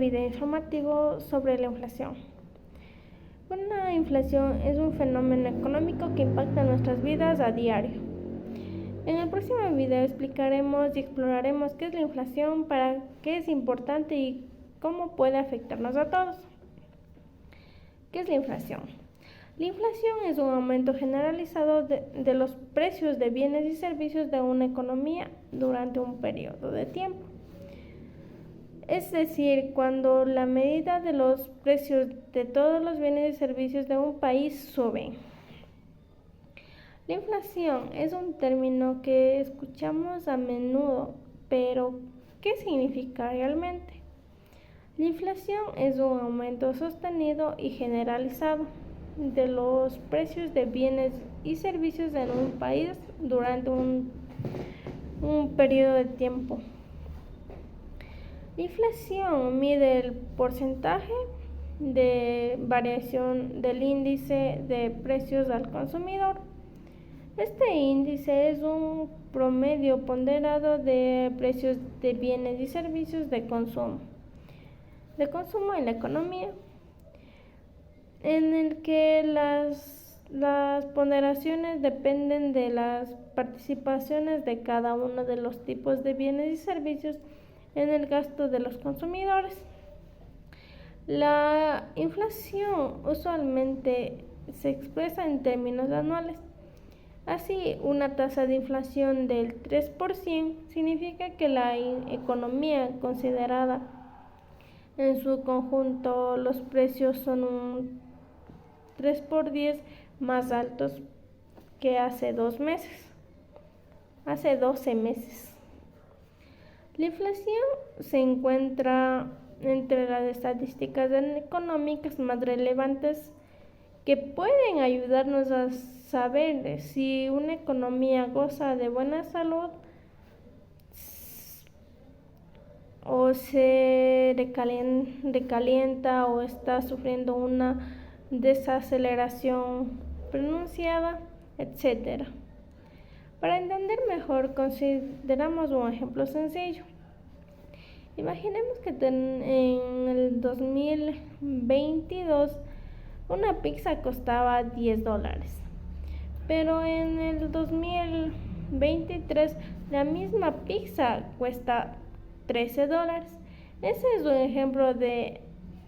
video informativo sobre la inflación. Bueno, la inflación es un fenómeno económico que impacta nuestras vidas a diario. En el próximo video explicaremos y exploraremos qué es la inflación, para qué es importante y cómo puede afectarnos a todos. ¿Qué es la inflación? La inflación es un aumento generalizado de los precios de bienes y servicios de una economía durante un periodo de tiempo. Es decir, cuando la medida de los precios de todos los bienes y servicios de un país suben. La inflación es un término que escuchamos a menudo, pero ¿qué significa realmente? La inflación es un aumento sostenido y generalizado de los precios de bienes y servicios en un país durante un periodo de tiempo. La inflación mide el porcentaje de variación del índice de precios al consumidor. Este índice es un promedio ponderado de precios de bienes y servicios de consumo en la economía, en el que las ponderaciones dependen de las participaciones de cada uno de los tipos de bienes y servicios en el gasto de los consumidores. La inflación usualmente se expresa en términos anuales. Así, una tasa de inflación del 3% significa que la economía considerada en su conjunto, los precios son un 3 por 10 más altos que hace 12 meses. La inflación se encuentra entre las estadísticas económicas más relevantes que pueden ayudarnos a saber si una economía goza de buena salud o se recalienta o está sufriendo una desaceleración pronunciada, etc. Para entender mejor, consideramos un ejemplo sencillo. Imaginemos que en el 2022 una pizza costaba $10, pero en el 2023 la misma pizza cuesta $13. Ese es un ejemplo de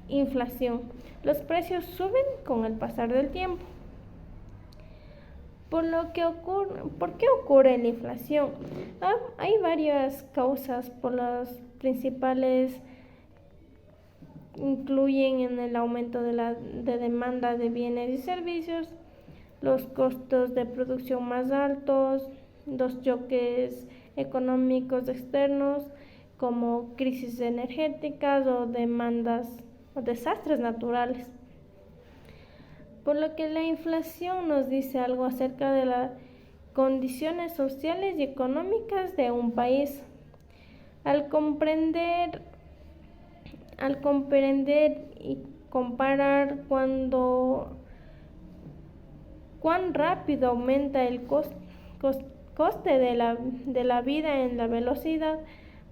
inflación. Los precios suben con el pasar del tiempo. ¿Por qué ocurre la inflación? Hay varias causas, por las principales incluyen en el aumento de demanda de bienes y servicios, los costos de producción más altos, los choques económicos externos como crisis energéticas o demandas o desastres naturales. Por lo que la inflación nos dice algo acerca de las condiciones sociales y económicas de un país. Al comprender y comparar cuán rápido aumenta el coste de la vida en la velocidad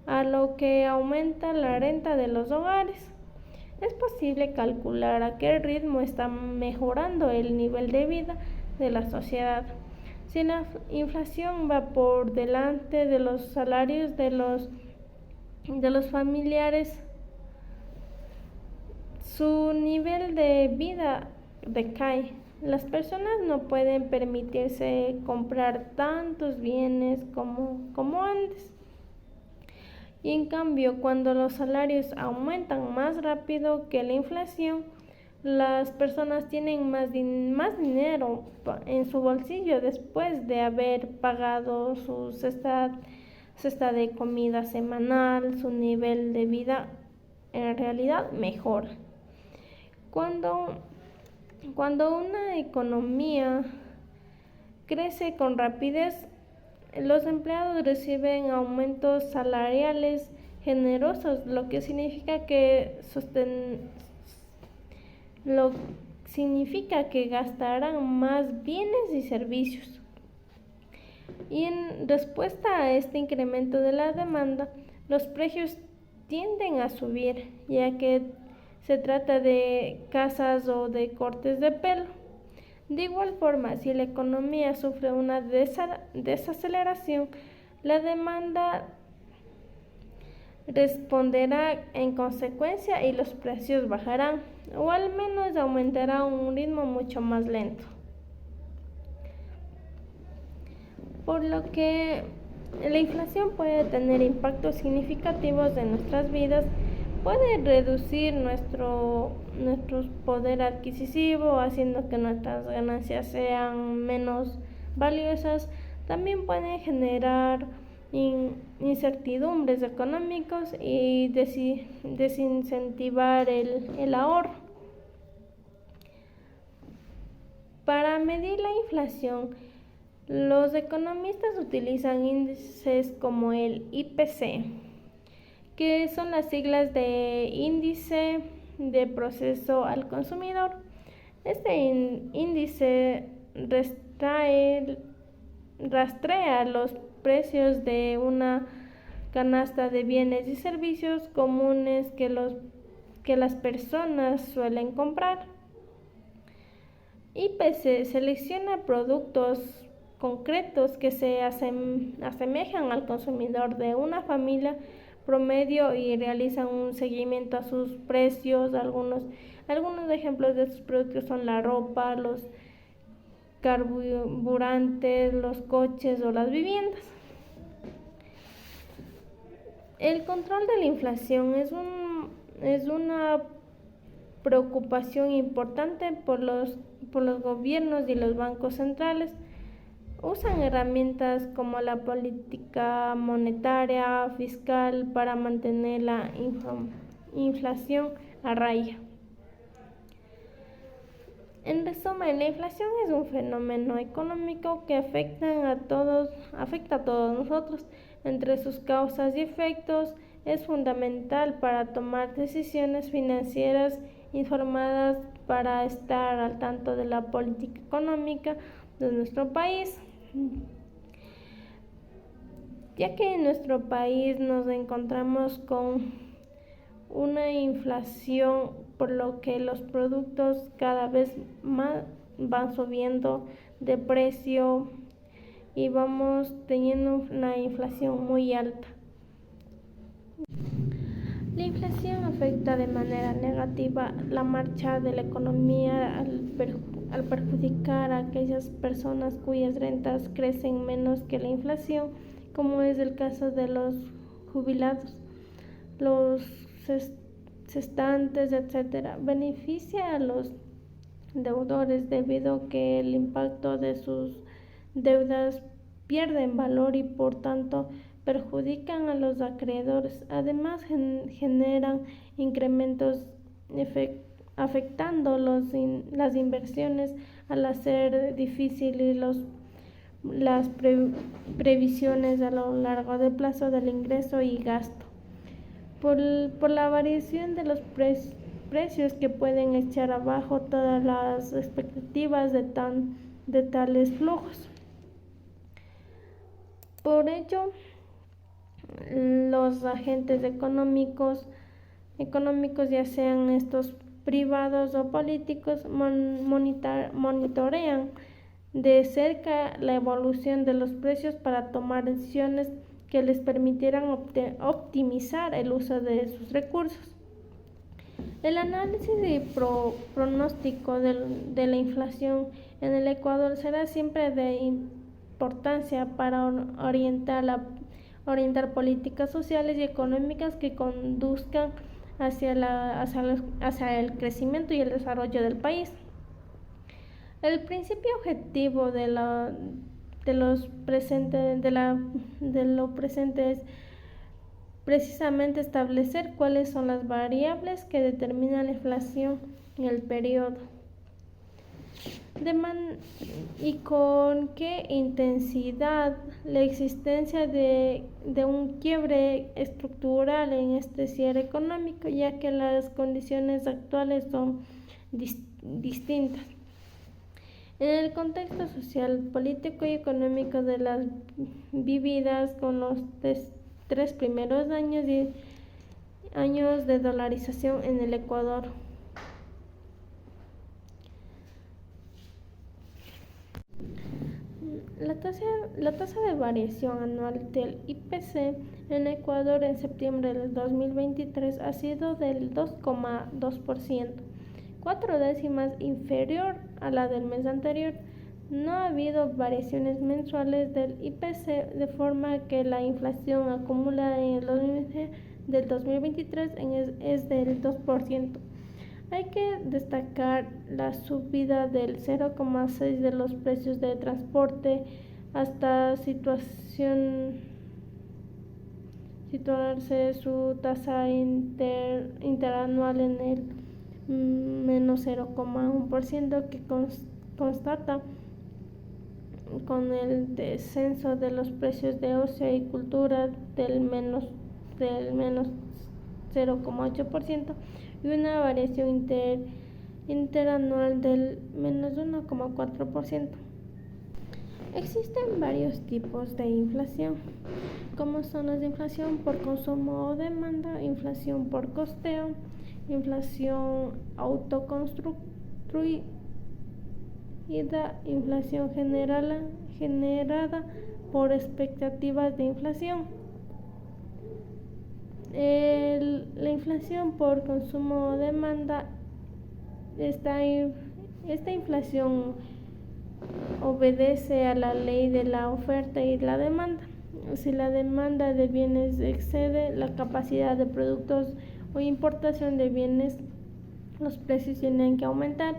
a lo que aumenta la renta de los hogares, es posible calcular a qué ritmo está mejorando el nivel de vida de la sociedad. Si la inflación va por delante de los salarios de los familiares, su nivel de vida decae. Las personas no pueden permitirse comprar tantos bienes como antes. Y en cambio, cuando los salarios aumentan más rápido que la inflación, las personas tienen más dinero en su bolsillo después de haber pagado su cesta de comida semanal. Su nivel de vida en realidad mejora. Cuando una economía crece con rapidez, los empleados reciben aumentos salariales generosos, lo que significa que gastarán más bienes y servicios. Y en respuesta a este incremento de la demanda, los precios tienden a subir, ya que se trata de casas o de cortes de pelo. De igual forma, si la economía sufre una desaceleración, la demanda responderá en consecuencia y los precios bajarán, o al menos aumentará a un ritmo mucho más lento. Por lo que la inflación puede tener impactos significativos en nuestras vidas, puede reducir nuestro poder adquisitivo, haciendo que nuestras ganancias sean menos valiosas. También puede generar incertidumbres económicos y desincentivar el ahorro. Para medir la inflación, los economistas utilizan índices como el IPC, que son las siglas de Índice de Precio al Consumidor. Este índice rastrea los precios de una canasta de bienes y servicios comunes que las personas suelen comprar. IPC selecciona productos concretos que se asemejan al consumidor de una familia promedio y realizan un seguimiento a sus precios. Algunos ejemplos de estos productos son la ropa, los carburantes, los coches o las viviendas. El control de la inflación es una preocupación importante por los gobiernos y los bancos centrales. Usan herramientas como la política monetaria, fiscal para mantener la inflación a raya. En resumen, la inflación es un fenómeno económico que afecta a todos nosotros. Entre sus causas y efectos, es fundamental para tomar decisiones financieras informadas, para estar al tanto de la política económica de nuestro país, ya que en nuestro país nos encontramos con una inflación, por lo que los productos cada vez más van subiendo de precio y vamos teniendo una inflación muy alta. La inflación afecta de manera negativa la marcha de la economía al perjudicar a aquellas personas cuyas rentas crecen menos que la inflación, como es el caso de los jubilados, los cesantes, etc. Beneficia a los deudores debido a que el impacto de sus deudas pierde en valor y por tanto perjudican a los acreedores. Además generan incrementos afectando las inversiones al hacer difícil las previsiones a lo largo del plazo del ingreso y gasto. Por la variación de los precios que pueden echar abajo todas las expectativas de tales flujos. Por ello, los agentes económicos, ya sean estos privados o políticos, monitorean de cerca la evolución de los precios para tomar decisiones que les permitieran optimizar el uso de sus recursos. El análisis y pronóstico de la inflación en el Ecuador será siempre de importancia para orientar políticas sociales y económicas que conduzcan hacia el crecimiento y el desarrollo del país. El principio objetivo de lo presente es precisamente establecer cuáles son las variables que determinan la inflación en el periodo y con qué intensidad. La existencia de un quiebre estructural en este cierre económico, ya que las condiciones actuales son distintas. En el contexto social, político y económico de las vividas con los 3 primeros años años de dolarización en el Ecuador. La tasa de variación anual del IPC en Ecuador en septiembre del 2023 ha sido del 2,2%, 4 décimas inferior a la del mes anterior. No ha habido variaciones mensuales del IPC, de forma que la inflación acumulada en el 2023 es del 2%. Hay que destacar la subida del 0,6% de los precios de transporte hasta situarse su tasa interanual en el menos 0,1%, que constata con el descenso de los precios de ocio y cultura del menos 0,8% y una variación interanual del menos 1,4%. Existen varios tipos de inflación, como son las de inflación por consumo o demanda, inflación por costeo, inflación autoconstruida, inflación generada por expectativas de inflación. La inflación por consumo o demanda, esta inflación obedece a la ley de la oferta y la demanda. Si la demanda de bienes excede la capacidad de productos o importación de bienes, los precios tienen que aumentar.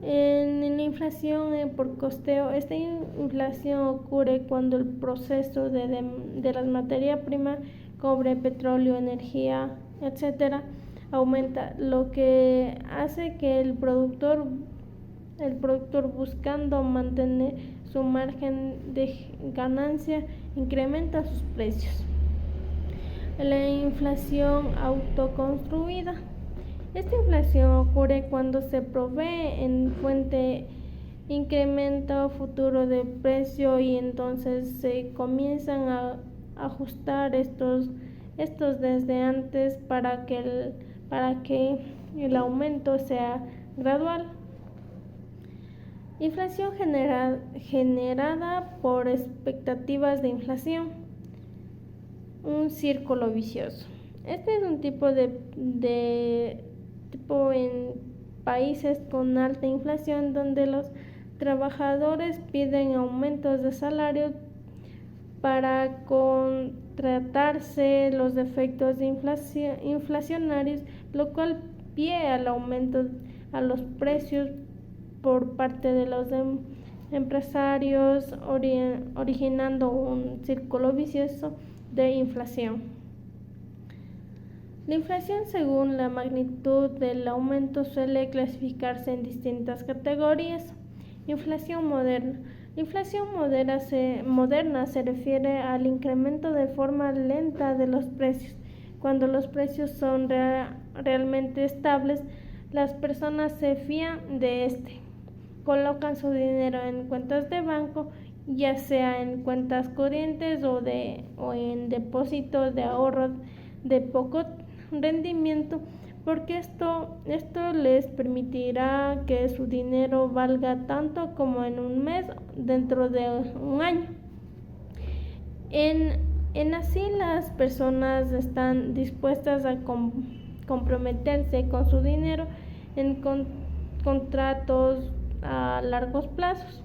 En la inflación por costeo, esta inflación ocurre cuando el proceso de las materias primas, cobre, petróleo, energía, etcétera, aumenta, lo que hace que el productor buscando mantener su margen de ganancia incrementa sus precios. La inflación autoconstruida. Esta inflación ocurre cuando se provee en fuente incremento futuro de precio y entonces se comienzan a ajustar estos desde antes para que el aumento sea gradual. Inflación generada por expectativas de inflación. Un círculo vicioso. Este es un tipo en países con alta inflación, donde los trabajadores piden aumentos de salario para contratarse los efectos inflacionarios, lo cual pie al aumento a los precios por parte de los empresarios, originando un círculo vicioso de inflación. La inflación, según la magnitud del aumento, suele clasificarse en distintas categorías. Inflación moderna. La inflación moderna se refiere al incremento de forma lenta de los precios. Cuando los precios son realmente estables, las personas se fían de colocan su dinero en cuentas de banco, ya sea en cuentas corrientes o en depósitos de ahorro de poco rendimiento, porque esto les permitirá que su dinero valga tanto como en un mes dentro de un año. En así, las personas están dispuestas a comprometerse con su dinero en contratos a largos plazos,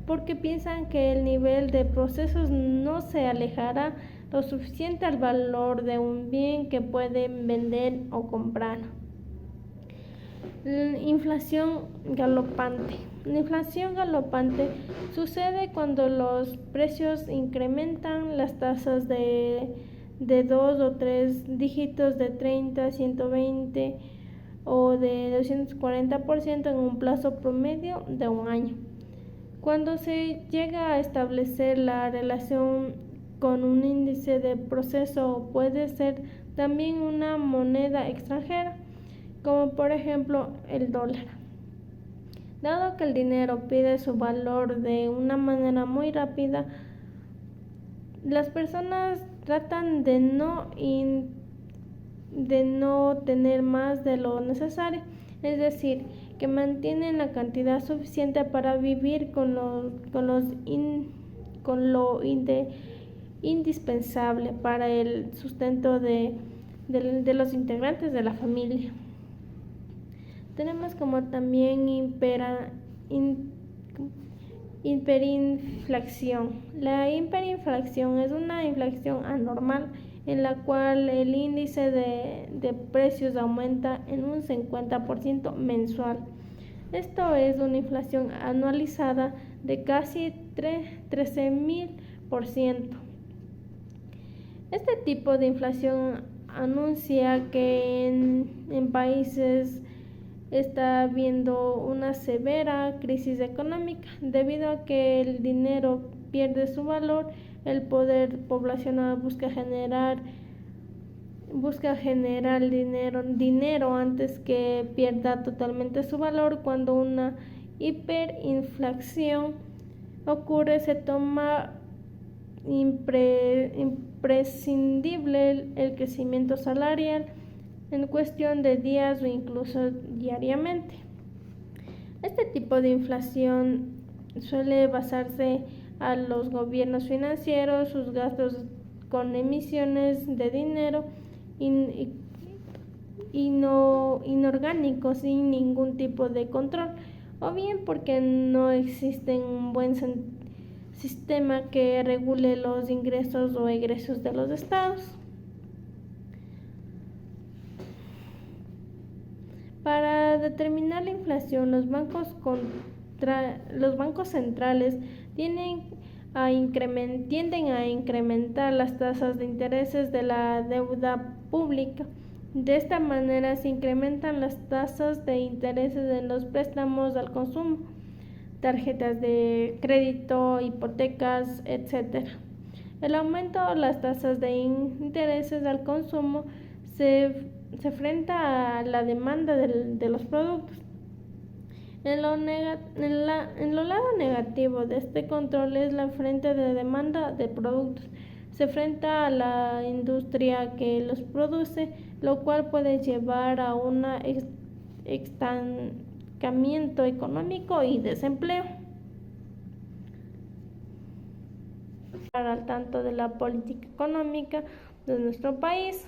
porque piensan que el nivel de procesos no se alejará lo suficiente al valor de un bien que pueden vender o comprar. Inflación galopante. La inflación galopante sucede cuando los precios incrementan las tasas de 2 o 3 dígitos, de 30, 120 o de 240% en un plazo promedio de un año. Cuando se llega a establecer la relación con un índice de proceso, puede ser también una moneda extranjera, como por ejemplo el dólar. Dado que el dinero pierde su valor de una manera muy rápida, las personas tratan de no de no tener más de lo necesario, es decir, que mantienen la cantidad suficiente para vivir con lo indispensable para el sustento de los integrantes de la familia. Tenemos como también hiperinflación. La hiperinflación es una inflación anormal en la cual el índice de precios aumenta en un 50% mensual. Esto es una inflación anualizada de casi 13.000%. Este tipo de inflación anuncia que en países está habiendo una severa crisis económica debido a que el dinero pierde su valor. El poder poblacional busca generar dinero antes que pierda totalmente su valor. Cuando una hiperinflación ocurre, se toma imprescindible el crecimiento salarial en cuestión de días o incluso diariamente. Este tipo de inflación suele basarse a los gobiernos financieros, sus gastos con emisiones de dinero inorgánicos sin ningún tipo de control, o bien porque no existe un buen sistema que regule los ingresos o egresos de los estados. Para determinar la inflación, los bancos centrales tienden a incrementar las tasas de intereses de la deuda pública. De esta manera se incrementan las tasas de intereses en los préstamos al consumo, tarjetas de crédito, hipotecas, etc. El aumento de las tasas de intereses al consumo se enfrenta a la demanda de los productos. En lo lado negativo de este control es la frente de demanda de productos. Se enfrenta a la industria que los produce, lo cual puede llevar a un estancamiento económico y desempleo. Al tanto de la política económica de nuestro país,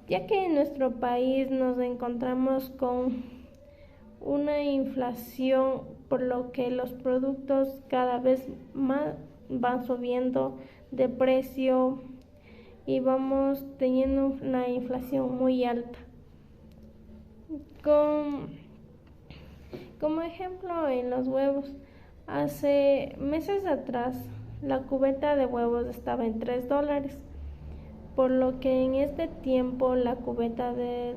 ya que en nuestro país nos encontramos con una inflación, por lo que los productos cada vez más van subiendo de precio y vamos teniendo una inflación muy alta. Como ejemplo, en los huevos, hace meses atrás la cubeta de huevos estaba en $3, por lo que en este tiempo la cubeta de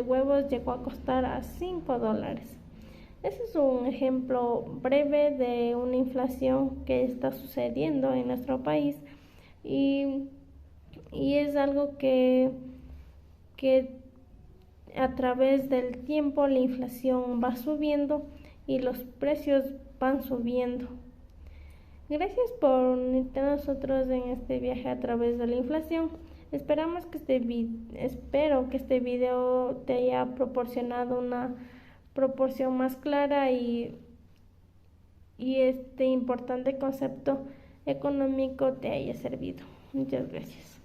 huevos llegó a costar a $5. Ese es un ejemplo breve de una inflación que está sucediendo en nuestro país y es algo que a través del tiempo la inflación va subiendo y los precios van subiendo. Gracias por unirte a nosotros en este viaje a través de la inflación. Espero que este video te haya proporcionado una proporción más clara y este importante concepto económico te haya servido. Muchas gracias.